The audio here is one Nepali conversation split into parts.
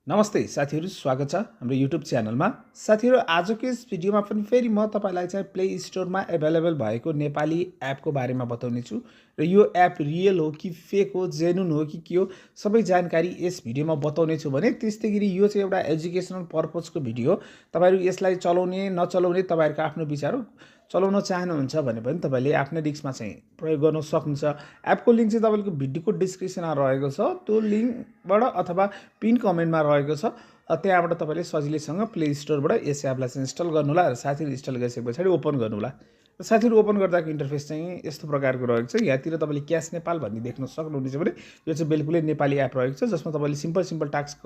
नमस्ते साथीहरु, स्वागत छ हाम्रो युट्युब च्यानलमा। साथीहरु, आजको यस भिडियोमा पनि फेरि म तपाईलाई चाहिँ प्ले स्टोरमा अवेलेबल भएको नेपाली एपको बारेमा बताउने छु र यो एप रियल हो कि फेक हो, जेन्युन हो कि के हो, सबै जानकारी यस भिडियोमा बताउने छु। भने त्यस्तैगरी यो चाहिँ एउटा एजुकेसनल पर्पजको भिडियो हो। तपाईहरु यसलाई चलाउने नचलाउने तपाईहरुको आफ्नो विचार हो। चलाउन चाहनुहुन्छ भने पनि तपाईले आफ्नै रिस्कमा चाहिँ प्रयोग गर्न सक्नुहुन्छ। एपको लिंक चाहिँ तपाईको भिडियोको डिस्क्रिप्सनमा रहेको छ, त्यो लिंकबाट अथवा पिन कमेन्टमा रहेको छ। त्यहाँबाट तपाईले सजिलैसँग प्ले स्टोरबाट यस एपलाई चाहिँ इन्स्टल गर्नु होला र साथीहरु इन्स्टल गरिसकेपछि ओपन गर्नु होला। र साथीहरु ओपन गर्दाको इन्टरफेस चाहिँ यस्तो प्रकारको रहेको छ। यहाँतिर तपाईले क्याश नेपाल भन्ने देख्न सक्नुहुनेछ भने यो चाहिँ बिल्कुलै नेपाली एप रहेको छ, जसमा तपाईले सिम्पल टास्क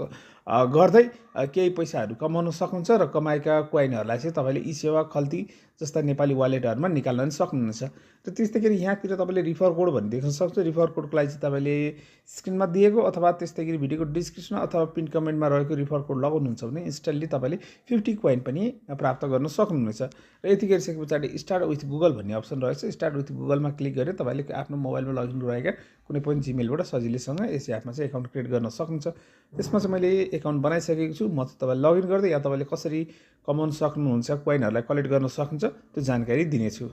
गर्दै केही पैसाहरु कमाउन सक्नुहुन्छ र कमाएका कोइनहरुलाई चाहिँ तपाईले ई सेवा खल्ती जस्ता नेपाली वालेटहरुमा निकाल्न सक्नुहुनेछ। र त्यस्तैगरी यहाँतिर तपाईले रिफर कोड भन्ने देख्न सक्नुहुन्छ। रिफर कोडको लागि चाहिँ तपाईले स्क्रिनमा दिएको अथवा त्यस्तैगरी भिडियोको डिस्क्रिप्सनमा अथवा पिन कमेन्टमा रहेको रिफर कोड लगाउनुहुन्छ भने इन्स्टन्टली तपाईले 50 कोइन पनि प्राप्त गर्न सक्नुहुनेछ। र यति गरिसकेपछि स्टार्ट विथ गुगल भन्ने अप्सन रहेछ। स्टार्ट विथ गुगलमा क्लिक गरेर तपाईले आफ्नो मोबाइलमा लगइन रहेका कुनै पनि जीमेलबाट सजिलैसँग यस एपमा चाहिँ एकाउन्ट क्रिएट गर्न सक्नुहुन्छ। त्यसमा चाहिँ मैले एकाउन्ट बनाइसकेको छु। म चाहिँ तपाईलाई लगइन गर्दै या तपाईले कसरी कमाउन सक्नुहुन्छ, कोइनहरुलाई कलेक्ट गर्न सक्नुहुन्छ त्यो जानकारी दिनेछु।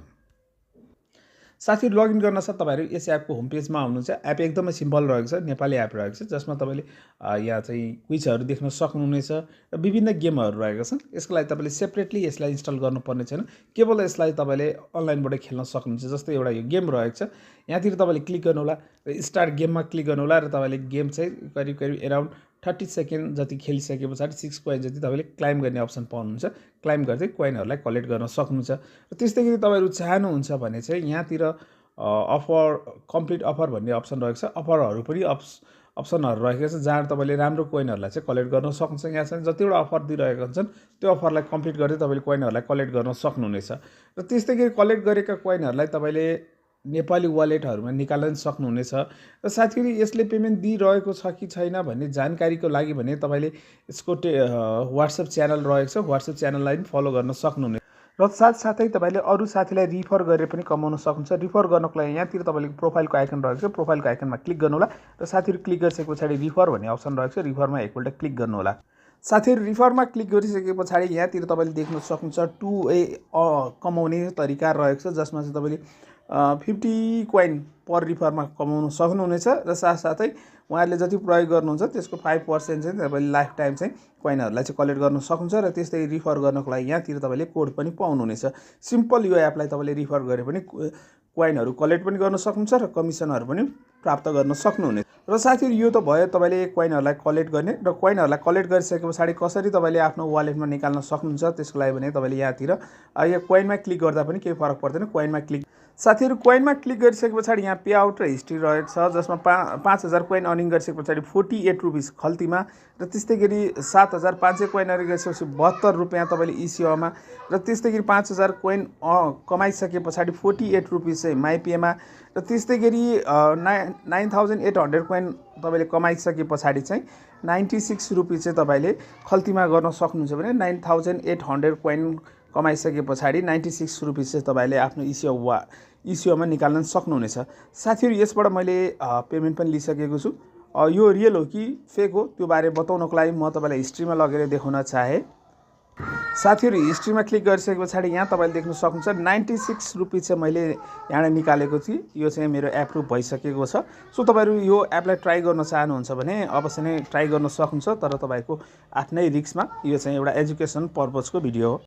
साथीहरु, लगइन गर्न साथ तपाईहरु यस एपको होम पेजमा आउनुहुन्छ। एप एकदमै सिम्पल रहेको छ, नेपाली एप रहेको छ, जसमा तपाईले यहाँ चाहिँ क्विजहरु देख्न सक्नुहुनेछ र विभिन्न गेमहरु रहेका छन्। यसको लागि तपाईले सेपरेटली यसलाई इन्स्टल गर्नुपर्ने छैन, केवल यसलाई तपाईले अनलाइनबाट खेल्न सक्नुहुन्छ। जस्तै एउटा यो गेम रहेको छ, यहाँतिर तपाईले क्लिक गर्नु होला र स्टार्ट गेममा क्लिक गर्नु होला र तपाईले गेम चाहिँ करिब अराउन्ड 30 सेकेन्ड जति खेलिसकेपछि 6 कोइन जति तपाईले क्लाइम गर्ने अप्सन पाउनुहुन्छ। क्लाइम गर्दै कोइनहरुलाई कलेक्ट गर्न सक्नुहुन्छ। र त्यस्तैगरी तपाईहरु चाहनुहुन्छ भने चाहिँ यहाँतिर अफर कम्प्लिट अफर भन्ने अप्सन रहेको छ। अफरहरु पनि अप्सनहरु रहेको छ, जहाँ तपाईले राम्रो कोइनहरुलाई चाहिँ कलेक्ट गर्न सक्नुहुन्छ। यहाँ चाहिँ जतिवटा अफर दिइरहेका हुन्छन् त्यो अफरलाई कम्प्लिट गर्दै तपाईले कोइनहरुलाई कलेक्ट गर्न सक्नुहुनेछ। र त्यस्तैगरी कलेक्ट गरेका कोइनहरुलाई तपाईले नेपाली वालेटहरुमा निकाल्न सक्नुहुनेछ। र साथीहरु, यसले पेमेन्ट दिइरहेको छ कि छैन भन्ने जानकारीको लागि भने तपाईले यसको WhatsApp च्यानल रहेको छ, WhatsApp च्यानललाई पनि फलो गर्न सक्नुहुनेछ। र साथसाथै तपाईले अरु साथीलाई रिफर गरेर पनि कमाउन सक्नुहुन्छ। रिफर गर्नको लागि यहाँतिर तपाईले प्रोफाइलको आइकन रहेको छ, प्रोफाइलको आइकनमा क्लिक गर्नु होला र साथीहरु क्लिक गरिसकेपछि रिफर भन्ने अप्सन रहेको छ, रिफरमा एकपल्ट क्लिक गर्नु होला। साथीहरु, रिफरमा क्लिक गरिसकेपछि यहाँतिर तपाईले देख्न सक्नुहुन्छ 2 वे कमाउने तरिका रहेको छ, जसमा चाहिँ तपाईले 50 कोइन पर रिफरमा कमाउन सक्नुहुनेछ। र साथसाथै उहाँहरूले जति प्रयोग गर्नुहुन्छ त्यसको 5% चाहिँ तपाईले लाइफ टाइम चाहिँ कोइनहरुलाई चाहिँ कलेक्ट गर्न सक्नुहुन्छ। र त्यस्तै रिफर गर्नको लागि यहाँतिर तपाईले कोड पनि पाउनुहुनेछ। सिम्पल यो एपलाई तपाईले रिफर गरे पनि कोइनहरु कलेक्ट पनि गर्न सक्नुहुन्छ र कमिसनहरु पनि प्राप्त गर्न सक्नुहुनेछ। र साथीहरु, यो त भयो तपाईले कोइनहरुलाई कलेक्ट गर्ने। र कोइनहरुलाई कलेक्ट गरिसकेपछि कसरी तपाईले आफ्नो वालेटमा निकाल्न सक्नुहुन्छ त्यसको लागि भने तपाईले यहाँतिर यो कोइनमा क्लिक गर्दा पनि केही फरक पर्दैन। कोइनमा क्लिक साथीहरु, कोइनमा क्लिक गरिसकेपछि यहाँ पे आउट र हिस्ट्री रहेको छ, जसमा 5000 कोइन अर्निङ गरिसकेपछि 48 रुपैयाँ खल्तीमा र त्यस्तैगरी 7500 कोइन अर्निङ गरिसकेपछि 72 रुपैयाँ तपाईले ई सेवामा र त्यस्तैगरी 5000 कोइन कमाइसकेपछि 48 रुपैयाँ चाहिँ माइपिएमा र त्यस्तैगरी 9800 कोइन तपाईले कमाइसकेपछि चाहिँ 96 रुपैयाँ चाहिँ तपाईले खल्तीमा गर्न सक्नुहुन्छ। भने 9800 कोइन कमाइसकेपछि 96 रुपैयाँ चाहिँ तपाईले आफ्नो ई सेवामा निकाल्न सक्नुहुनेछ। साथीहरु, यसबाट मैले पेमेन्ट पनि लिइसकेको छु। यो रियल हो कि फेक हो त्यो बारे बताउनको लागि म तपाईलाई हिस्ट्रीमा लगेर देखाउन चाहे। साथीहरु, हिस्ट्रीमा क्लिक गरिसकेपछि यहाँ तपाईले देख्न सक्नुहुन्छ 96 रुपैयाँ चाहिँ मैले यहाँ निकालेको थिएँ। यो चाहिँ मेरो एप्रुभ भइसकेको छ। सो तपाईहरु यो एपलाई ट्राई गर्न चाहनुहुन्छ भने अवश्य नै ट्राई गर्न सक्नुहुन्छ, तर तपाईको आफ्नै रिस्कमा। यो चाहिँ एउटा एजुकेसन पर्पजको भिडियो हो।